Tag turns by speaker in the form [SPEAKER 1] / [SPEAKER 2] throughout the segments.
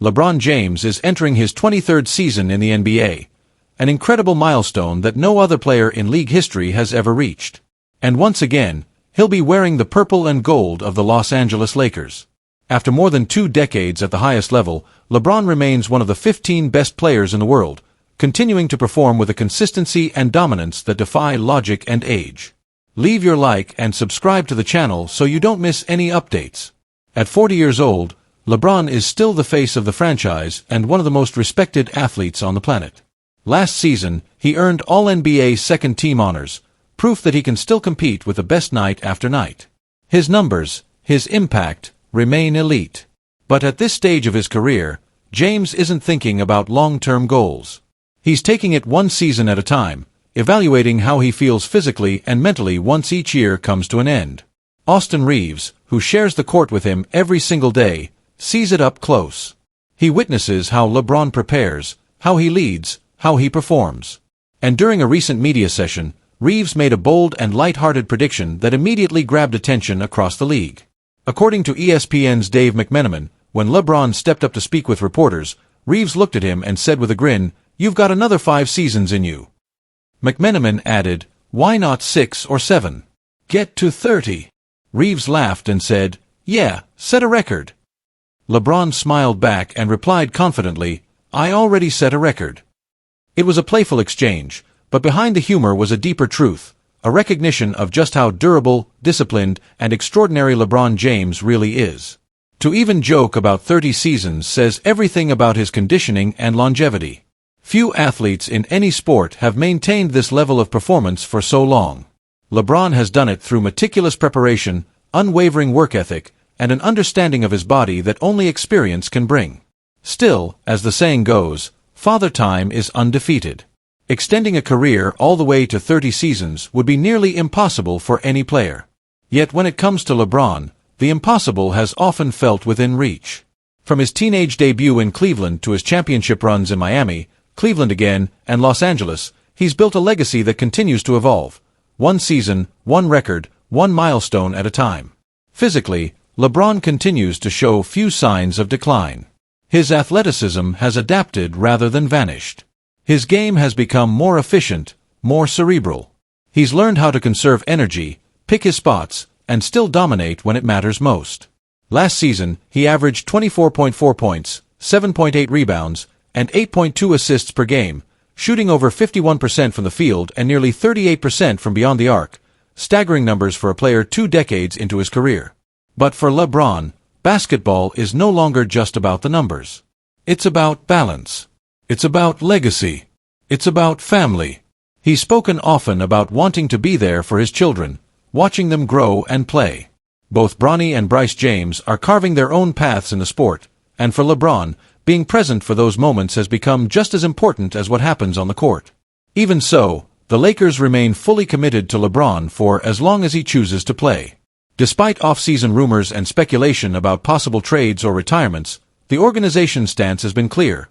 [SPEAKER 1] LeBron James is entering his 23rd season in the NBA, an incredible milestone that no other player in league history has ever reached. And once again, he'll be wearing the purple and gold of the Los Angeles Lakers. After more than 2 decades at the highest level, LeBron remains one of the 15 best players in the world, continuing to perform with a consistency and dominance that defy logic and age. Leave your like and subscribe to the channel so you don't miss any updates. At 40 years old, LeBron is still the face of the franchise and one of the most respected athletes on the planet. Last season, he earned All-NBA second-team honors, proof that he can still compete with the best night after night. His numbers, his impact, remain elite. But at this stage of his career, James isn't thinking about long-term goals. He's taking it one season at a time, evaluating how he feels physically and mentally once each year comes to an end. Austin Reaves, who shares the court with him every single day, sees it up close. He witnesses how LeBron prepares, how he leads, how he performs. And during a recent media session, Reaves made a bold and light-hearted prediction that immediately grabbed attention across the league. According to ESPN's Dave McMenamin, when LeBron stepped up to speak with reporters, Reaves looked at him and said with a grin, "You've got another 5 seasons in you." McMenamin added, "Why not 6 or 7? Get to 30. Reaves laughed and said, "Yeah, set a record." LeBron smiled back and replied confidently, "I already set a record." It was a playful exchange, but behind the humor was a deeper truth, a recognition of just how durable, disciplined, and extraordinary LeBron James really is. To even joke about 30 seasons says everything about his conditioning and longevity. Few athletes in any sport have maintained this level of performance for so long. LeBron has done it through meticulous preparation, unwavering work ethic, and an understanding of his body that only experience can bring. Still, as the saying goes, Father Time is undefeated. Extending a career all the way to 30 seasons would be nearly impossible for any player. Yet when it comes to LeBron, the impossible has often felt within reach. From his teenage debut in Cleveland to his championship runs in Miami, Cleveland again, and Los Angeles, he's built a legacy that continues to evolve. One season, one record, one milestone at a time. Physically, LeBron continues to show few signs of decline. His athleticism has adapted rather than vanished. His game has become more efficient, more cerebral. He's learned how to conserve energy, pick his spots, and still dominate when it matters most. Last season, he averaged 24.4 points, 7.8 rebounds, and 8.2 assists per game, shooting over 51% from the field and nearly 38% from beyond the arc, staggering numbers for a player 2 decades into his career. But for LeBron, basketball is no longer just about the numbers. It's about balance. It's about legacy. It's about family. He's spoken often about wanting to be there for his children, watching them grow and play. Both Bronny and Bryce James are carving their own paths in the sport, and for LeBron, being present for those moments has become just as important as what happens on the court. Even so, the Lakers remain fully committed to LeBron for as long as he chooses to play. Despite off-season rumors and speculation about possible trades or retirements, the organization's stance has been clear.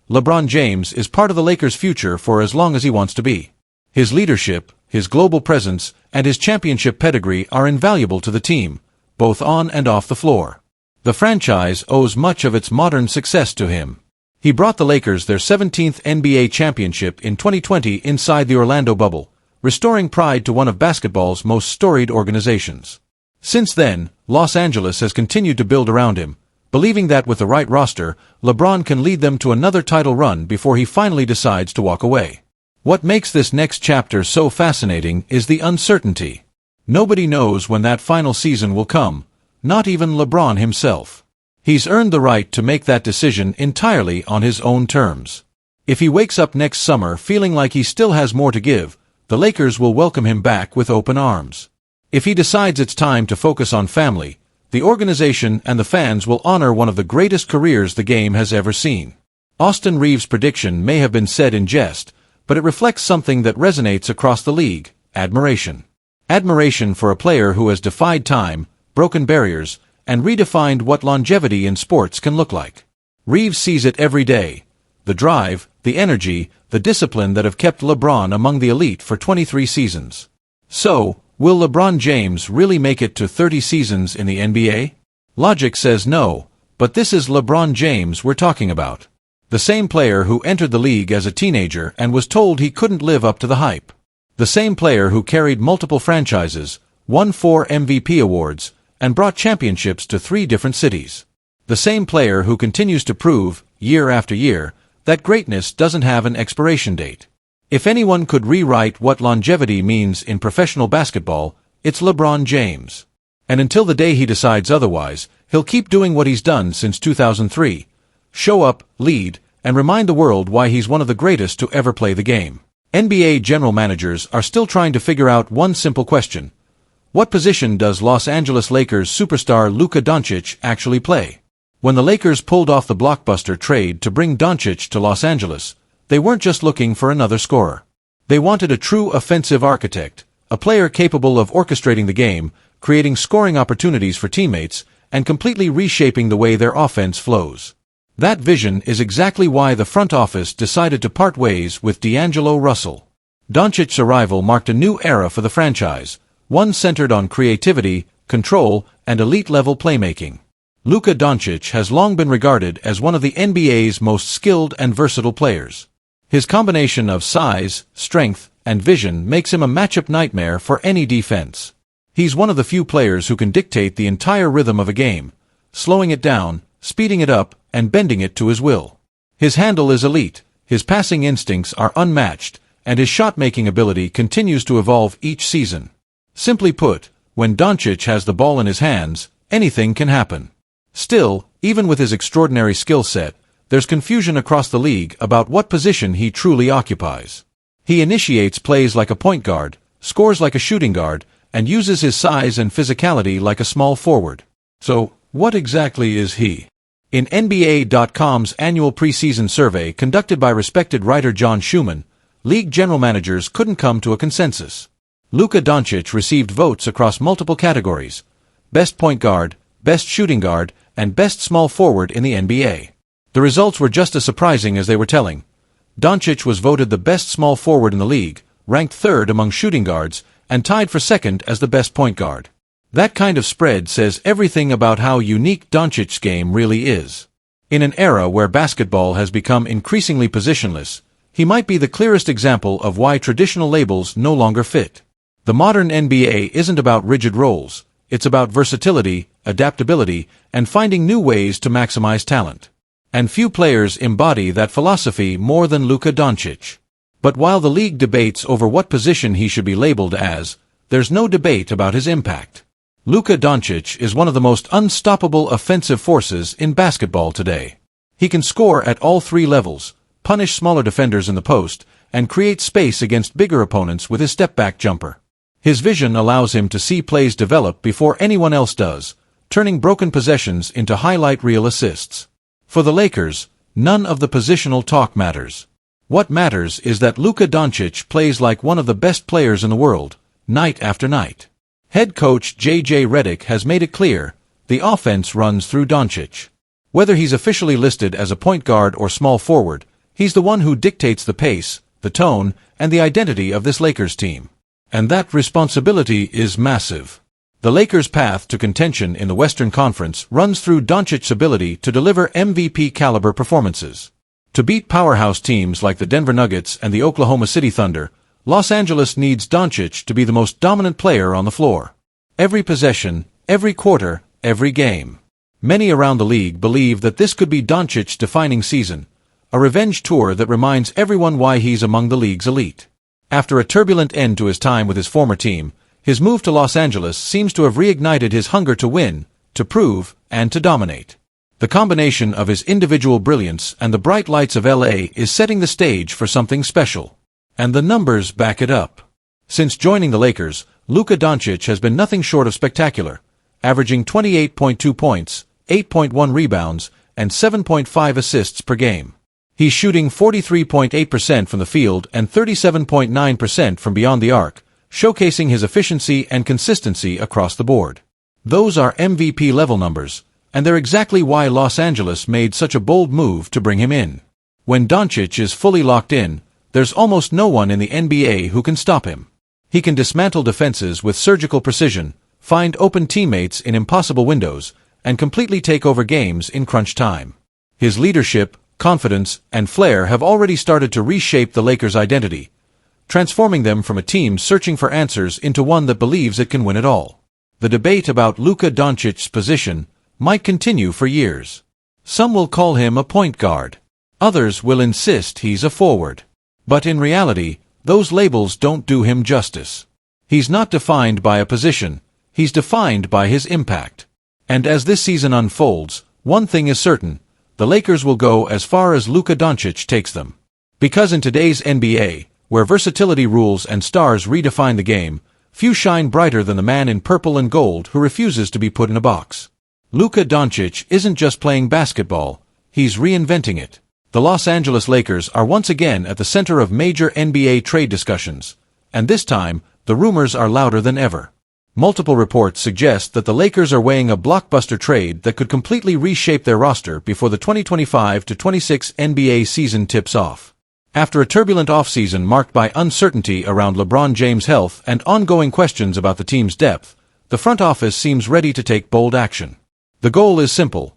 [SPEAKER 1] LeBron James is part of the Lakers' future for as long as he wants to be. His leadership, his global presence, and his championship pedigree are invaluable to the team, both on and off the floor. The franchise owes much of its modern success to him. He brought the Lakers their 17th NBA championship in 2020 inside the Orlando bubble, restoring pride to one of basketball's most storied organizations. Since then, Los Angeles has continued to build around him, believing that with the right roster, LeBron can lead them to another title run before he finally decides to walk away. What makes this next chapter so fascinating is the uncertainty. Nobody knows when that final season will come, not even LeBron himself. He's earned the right to make that decision entirely on his own terms. If he wakes up next summer feeling like he still has more to give, the Lakers will welcome him back with open arms. If he decides it's time to focus on family, the organization and the fans will honor one of the greatest careers the game has ever seen. Austin Reaves' prediction may have been said in jest, but it reflects something that resonates across the league: admiration. Admiration for a player who has defied time, broken barriers, and redefined what longevity in sports can look like. Reaves sees it every day: the drive, the energy, the discipline that have kept LeBron among the elite for 23 seasons. So, will LeBron James really make it to 30 seasons in the NBA? Logic says no, But this is LeBron James we're talking about. The same player who entered the league as a teenager and was told he couldn't live up to the hype. The same player who carried multiple franchises, won 4 MVP awards, and brought championships to 3 different cities. The same player who continues to prove, year after year, that greatness doesn't have an expiration date. If anyone could rewrite what longevity means in professional basketball, it's LeBron James. And until the day he decides otherwise, he'll keep doing what he's done since 2003. Show up, lead, and remind the world why he's one of the greatest to ever play the game. NBA general managers are still trying to figure out one simple question. What position does Los Angeles Lakers superstar Luka Doncic actually play? When the Lakers pulled off the Blockbuster trade to bring Doncic to Los Angeles, they weren't just looking for another scorer. They wanted a true offensive architect, a player capable of orchestrating the game, creating scoring opportunities for teammates, and completely reshaping the way their offense flows. That vision is exactly why the front office decided to part ways with D'Angelo Russell. Doncic's arrival marked a new era for the franchise, one centered on creativity, control, and elite-level playmaking. Luka Doncic has long been regarded as one of the NBA's most skilled and versatile players. His combination of size, strength, and vision makes him a matchup nightmare for any defense. He's one of the few players who can dictate the entire rhythm of a game, slowing it down, speeding it up, and bending it to his will. His handle is elite, his passing instincts are unmatched, and his shot-making ability continues to evolve each season. Simply put, when Doncic has the ball in his hands, anything can happen. Still, even with his extraordinary skill set, there's confusion across the league about what position he truly occupies. He initiates plays like a point guard, scores like a shooting guard, and uses his size and physicality like a small forward. So, what exactly is he? In NBA.com's annual preseason survey conducted by respected writer John Schumann, league general managers couldn't come to a consensus. Luka Doncic received votes across multiple categories: best point guard, best shooting guard, and best small forward in the NBA. The results were just as surprising as they were telling. Doncic was voted the best small forward in the league, ranked 3rd among shooting guards, and tied for 2nd as the best point guard. That kind of spread says everything about how unique Doncic's game really is. In an era where basketball has become increasingly positionless, he might be the clearest example of why traditional labels no longer fit. The modern NBA isn't about rigid roles, it's about versatility, adaptability, and finding new ways to maximize talent. And few players embody that philosophy more than Luka Doncic. But while the league debates over what position he should be labeled as, there's no debate about his impact. Luka Doncic is one of the most unstoppable offensive forces in basketball today. He can score at all 3 levels, punish smaller defenders in the post, and create space against bigger opponents with his step-back jumper. His vision allows him to see plays develop before anyone else does, turning broken possessions into highlight reel assists. For the Lakers, none of the positional talk matters. What matters is that Luka Doncic plays like one of the best players in the world, night after night. Head coach J.J. Redick has made it clear, the offense runs through Doncic. Whether he's officially listed as a point guard or small forward, he's the one who dictates the pace, the tone, and the identity of this Lakers team. And that responsibility is massive. The Lakers' path to contention in the Western Conference runs through Doncic's ability to deliver MVP-caliber performances. To beat powerhouse teams like the Denver Nuggets and the Oklahoma City Thunder, Los Angeles needs Doncic to be the most dominant player on the floor. Every possession, every quarter, every game. Many around the league believe that this could be Doncic's defining season, a revenge tour that reminds everyone why he's among the league's elite. After a turbulent end to his time with his former team, his move to Los Angeles seems to have reignited his hunger to win, to prove, and to dominate. The combination of his individual brilliance and the bright lights of LA is setting the stage for something special. And the numbers back it up. Since joining the Lakers, Luka Doncic has been nothing short of spectacular, averaging 28.2 points, 8.1 rebounds, and 7.5 assists per game. He's shooting 43.8% from the field and 37.9% from beyond the arc, showcasing his efficiency and consistency across the board. Those are MVP-level numbers, and they're exactly why Los Angeles made such a bold move to bring him in. When Doncic is fully locked in, there's almost no one in the NBA who can stop him. He can dismantle defenses with surgical precision, find open teammates in impossible windows, and completely take over games in crunch time. His leadership, confidence, and flair have already started to reshape the Lakers' identity, transforming them from a team searching for answers into one that believes it can win it all. The debate about Luka Doncic's position might continue for years. Some will call him a point guard. Others will insist he's a forward. But in reality, those labels don't do him justice. He's not defined by a position, he's defined by his impact. And as this season unfolds, one thing is certain: the Lakers will go as far as Luka Doncic takes them. Because in today's NBA, where versatility rules and stars redefine the game, few shine brighter than the man in purple and gold who refuses to be put in a box. Luka Doncic isn't just playing basketball, he's reinventing it. The Los Angeles Lakers are once again at the center of major NBA trade discussions, and this time, the rumors are louder than ever. Multiple reports suggest that the Lakers are weighing a blockbuster trade that could completely reshape their roster before the 2025-26 NBA season tips off. After a turbulent offseason marked by uncertainty around LeBron James' health and ongoing questions about the team's depth, the front office seems ready to take bold action. The goal is simple: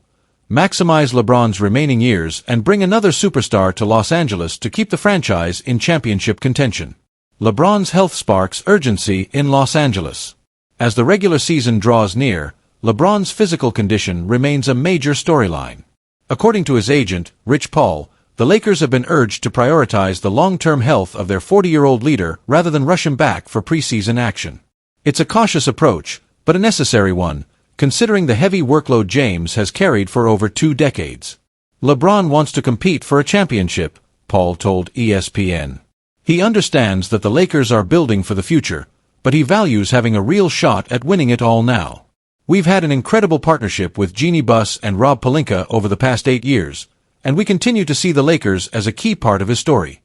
[SPEAKER 1] maximize LeBron's remaining years and bring another superstar to Los Angeles to keep the franchise in championship contention. LeBron's health sparks urgency in Los Angeles. As the regular season draws near, LeBron's physical condition remains a major storyline. According to his agent, Rich Paul, the Lakers have been urged to prioritize the long-term health of their 40-year-old leader rather than rush him back for preseason action. It's a cautious approach, but a necessary one, considering the heavy workload James has carried for over 2 decades. LeBron wants to compete for a championship, Paul told ESPN. He understands that the Lakers are building for the future, but he values having a real shot at winning it all now. We've had an incredible partnership with Jeannie Buss and Rob Pelinka over the past 8 years, and we continue to see the Lakers as a key part of his story.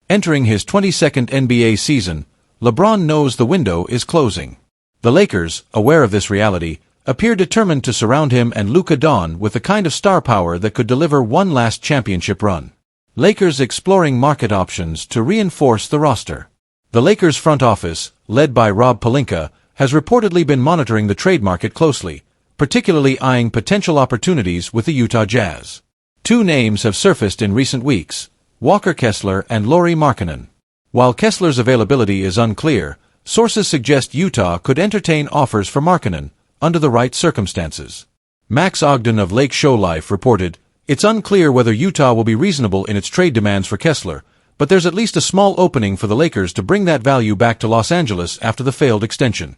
[SPEAKER 1] Entering his 22nd NBA season, LeBron knows the window is closing. The Lakers, aware of this reality, appear determined to surround him and Luka Don with the kind of star power that could deliver one last championship run. Lakers exploring market options to reinforce the roster. The Lakers front office, led by Rob Pelinka, has reportedly been monitoring the trade market closely, particularly eyeing potential opportunities with the Utah Jazz. 2 names have surfaced in recent weeks: Walker Kessler and Lauri Markkanen. While Kessler's availability is unclear, sources suggest Utah could entertain offers for Markkanen, under the right circumstances. Max Ogden of Lake Show Life reported, "It's unclear whether Utah will be reasonable in its trade demands for Kessler, but there's at least a small opening for the Lakers to bring that value back to Los Angeles after the failed extension."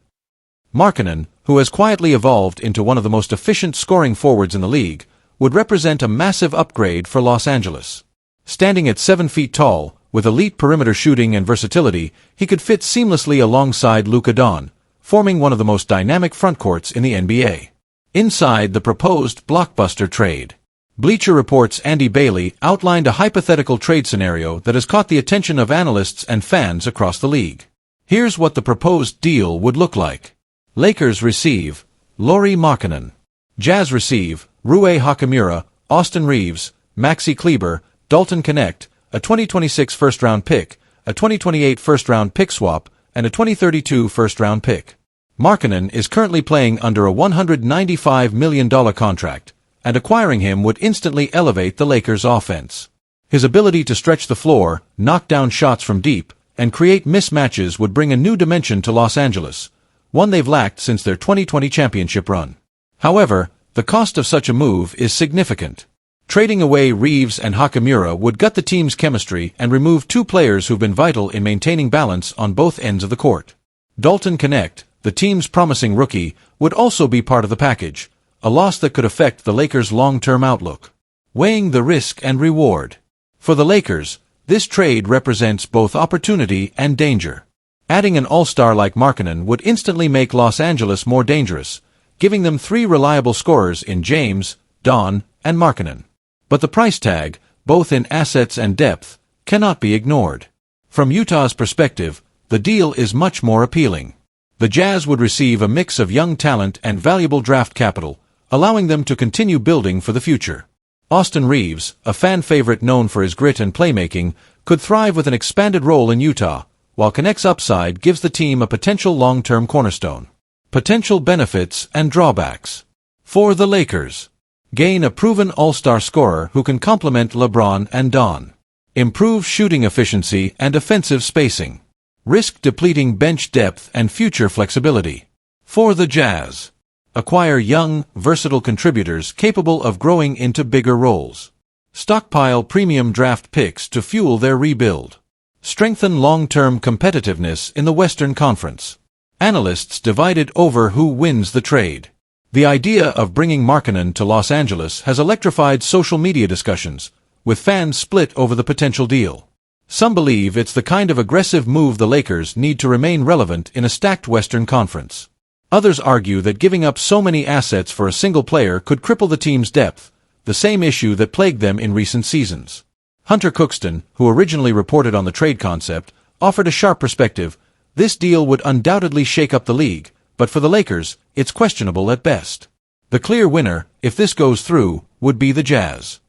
[SPEAKER 1] Markkanen, who has quietly evolved into one of the most efficient scoring forwards in the league, would represent a massive upgrade for Los Angeles. Standing at 7 feet tall, with elite perimeter shooting and versatility, he could fit seamlessly alongside Luka Don, forming one of the most dynamic frontcourts in the NBA. Inside the proposed Blockbuster trade, Bleacher Report's Andy Bailey outlined a hypothetical trade scenario that has caught the attention of analysts and fans across the league. Here's what the proposed deal would look like. Lakers receive Lauri Markkanen. Jazz receive Rui Hachimura, Austin Reaves, Maxi Kleber, Dalton Knecht, a 2026 first-round pick, a 2028 first-round pick swap, and a 2032 first-round pick. Markkanen is currently playing under a $195 million contract, and acquiring him would instantly elevate the Lakers' offense. His ability to stretch the floor, knock down shots from deep, and create mismatches would bring a new dimension to Los Angeles, one they've lacked since their 2020 championship run. However, the cost of such a move is significant. Trading away Reaves and Hachimura would gut the team's chemistry and remove 2 players who've been vital in maintaining balance on both ends of the court. Dalton Knecht, the team's promising rookie, would also be part of the package, a loss that could affect the Lakers' long-term outlook. Weighing the risk and reward. For the Lakers, this trade represents both opportunity and danger. Adding an all-star like Markkanen would instantly make Los Angeles more dangerous, giving them 3 reliable scorers in James, Don, and Markkanen. But the price tag, both in assets and depth, cannot be ignored. From Utah's perspective, the deal is much more appealing. The Jazz would receive a mix of young talent and valuable draft capital, allowing them to continue building for the future. Austin Reaves, a fan favorite known for his grit and playmaking, could thrive with an expanded role in Utah, while Knecht's upside gives the team a potential long-term cornerstone. Potential benefits and drawbacks. For the Lakers. Gain a proven all-star scorer who can complement LeBron and Don. Improve shooting efficiency and offensive spacing. Risk depleting bench depth and future flexibility. For the Jazz. Acquire young, versatile contributors capable of growing into bigger roles. Stockpile premium draft picks to fuel their rebuild. Strengthen long-term competitiveness in the Western Conference. Analysts divided over who wins the trade. The idea of bringing Markkanen to Los Angeles has electrified social media discussions, with fans split over the potential deal. Some believe it's the kind of aggressive move the Lakers need to remain relevant in a stacked Western Conference. Others argue that giving up so many assets for a single player could cripple the team's depth, the same issue that plagued them in recent seasons. Hunter Cookston, who originally reported on the trade concept, offered a sharp perspective. This deal would undoubtedly shake up the league, but for the Lakers, it's questionable at best. The clear winner, if this goes through, would be the Jazz.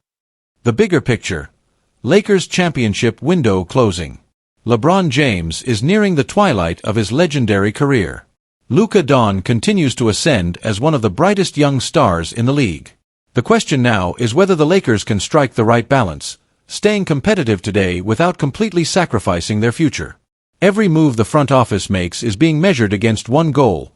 [SPEAKER 1] The bigger picture. Lakers championship window closing. LeBron James is nearing the twilight of his legendary career. Luka Doncic continues to ascend as one of the brightest young stars in the league. The question now is whether the Lakers can strike the right balance, staying competitive today without completely sacrificing their future. Every move the front office makes is being measured against one goal,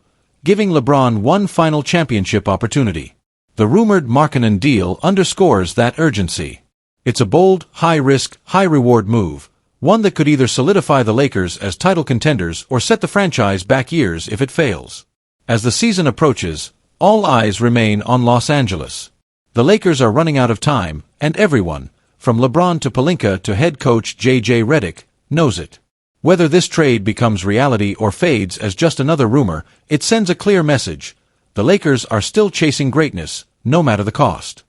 [SPEAKER 1] giving LeBron one final championship opportunity. The rumored Markkanen deal underscores that urgency. It's a bold, high-risk, high-reward move, one that could either solidify the Lakers as title contenders or set the franchise back years if it fails. As the season approaches, all eyes remain on Los Angeles. The Lakers are running out of time, and everyone, from LeBron to Pelinka to head coach J.J. Redick, knows it. Whether this trade becomes reality or fades as just another rumor, it sends a clear message. The Lakers are still chasing greatness, no matter the cost.